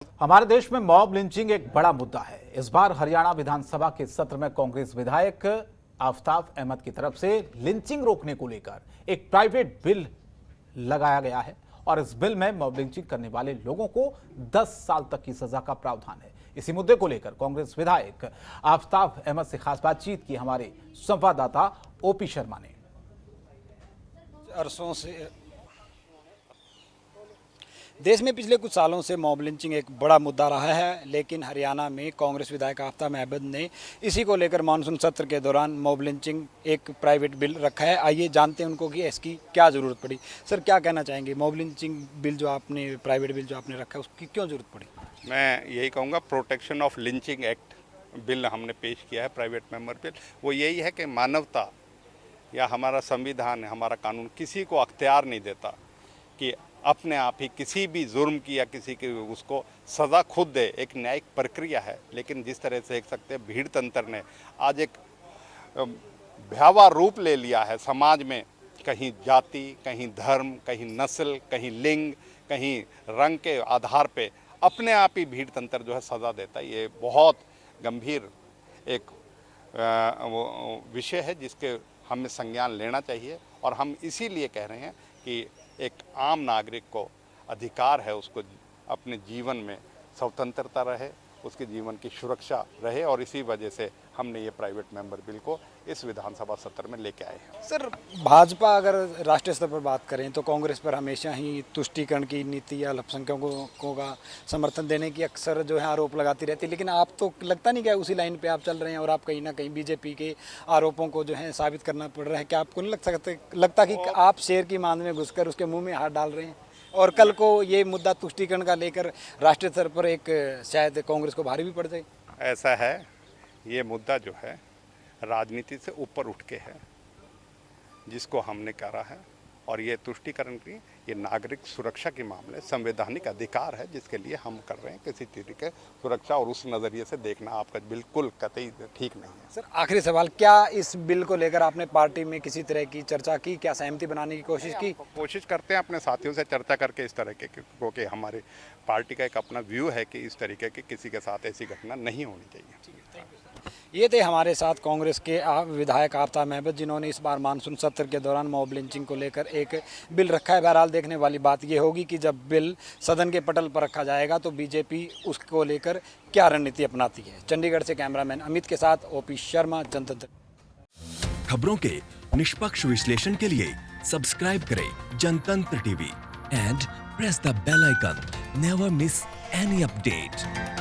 हमारे देश में मॉब लिंचिंग एक बड़ा मुद्दा है। इस बार हरियाणा विधानसभा के सत्र में कांग्रेस विधायक आफ्ताब अहमद की तरफ से लिंचिंग रोकने को लेकर एक प्राइवेट बिल लगाया गया है और इस बिल में मॉब लिंचिंग करने वाले लोगों को 10 साल तक की सजा का प्रावधान है। इसी मुद्दे को लेकर कांग्रेस विधायक आफ्ताब अहमद से खास बातचीत की हमारे संवाददाता ओपी शर्मा ने। अरसों से देश में पिछले कुछ सालों से मॉब लिंचिंग एक बड़ा मुद्दा रहा है, लेकिन हरियाणा में कांग्रेस विधायक आफ्ताब अहमद ने इसी को लेकर मानसून सत्र के दौरान मॉब लिंचिंग एक प्राइवेट बिल रखा है। आइए जानते हैं उनको कि इसकी क्या ज़रूरत पड़ी। सर, क्या कहना चाहेंगे? मॉब लिंचिंग बिल जो आपने प्राइवेट बिल जो आपने रखा है उसकी क्यों ज़रूरत पड़ी? मैं यही कहूँगा, protection of lynching act bill हमने पेश किया है, प्राइवेट मेंबर बिल। वो यही है कि मानवता या हमारा संविधान, हमारा कानून किसी को अख्तियार नहीं देता कि अपने आप ही किसी भी जुर्म की या किसी की उसको सज़ा खुद दे। एक न्यायिक प्रक्रिया है, लेकिन जिस तरह से देख सकते हैं भीड़ तंत्र ने आज एक भयावह रूप ले लिया है समाज में। कहीं जाति, कहीं धर्म, कहीं नस्ल, कहीं लिंग, कहीं रंग के आधार पे अपने आप ही भीड़ तंत्र जो है सज़ा देता है। ये बहुत गंभीर एक विषय है जिसके हमें संज्ञान लेना चाहिए। और हम इसीलिए कह रहे हैं कि एक आम नागरिक को अधिकार है उसको अपने जीवन में स्वतंत्रता रहे, उसके जीवन की सुरक्षा रहे, और इसी वजह से हमने ये प्राइवेट मेंबर बिल को इस विधानसभा सत्र में लेके आए हैं। सर, भाजपा अगर राष्ट्रीय स्तर पर बात करें तो कांग्रेस पर हमेशा ही तुष्टीकरण की नीति या अल्पसंख्यकों का समर्थन देने की अक्सर जो है आरोप लगाती रहती है, लेकिन आप तो लगता नहीं क्या उसी लाइन पे आप चल रहे हैं और आप कहीं ना कहीं बीजेपी के आरोपों को जो है साबित करना पड़ रहा है? क्या आपको नहीं लगता कि आप शेर की मांद में घुसकर उसके मुँह में हाथ डाल रहे हैं और कल को ये मुद्दा तुष्टीकरण का लेकर राष्ट्रीय स्तर पर एक शायद कांग्रेस को भारी भी पड़ जाए? ऐसा है, ये मुद्दा जो है राजनीति से ऊपर उठ के है, जिसको हमने करा है। और ये तुष्टीकरण की, ये नागरिक सुरक्षा के मामले संवैधानिक अधिकार है जिसके लिए हम कर रहे हैं। किसी तरीके सुरक्षा और उस नज़रिए से देखना आपका बिल्कुल कतई ठीक नहीं है। सर, आखिरी सवाल, क्या इस बिल को लेकर आपने पार्टी में किसी तरह की चर्चा की? क्या सहमति बनाने की कोशिश की? कोशिश करते हैं अपने साथियों से चर्चा करके इस तरह के, क्योंकि हमारी पार्टी का एक अपना व्यू है कि इस तरीके की किसी के साथ ऐसी घटना नहीं होनी चाहिए। ये थे हमारे साथ कांग्रेस के विधायक आफ्ताब अहमद, जिन्होंने इस बार मानसून सत्र के दौरान मॉब लिंचिंग को लेकर एक बिल रखा है। बहरहाल देखने वाली बात ये होगी कि जब बिल सदन के पटल पर रखा जाएगा तो बीजेपी उसको लेकर क्या रणनीति अपनाती है। चंडीगढ़ से कैमरामैन अमित के साथ ओपी शर्मा, जनतंत्र। खबरों के निष्पक्ष विश्लेषण के लिए सब्सक्राइब करें Jantantra TV and press the bell icon. Never miss any update.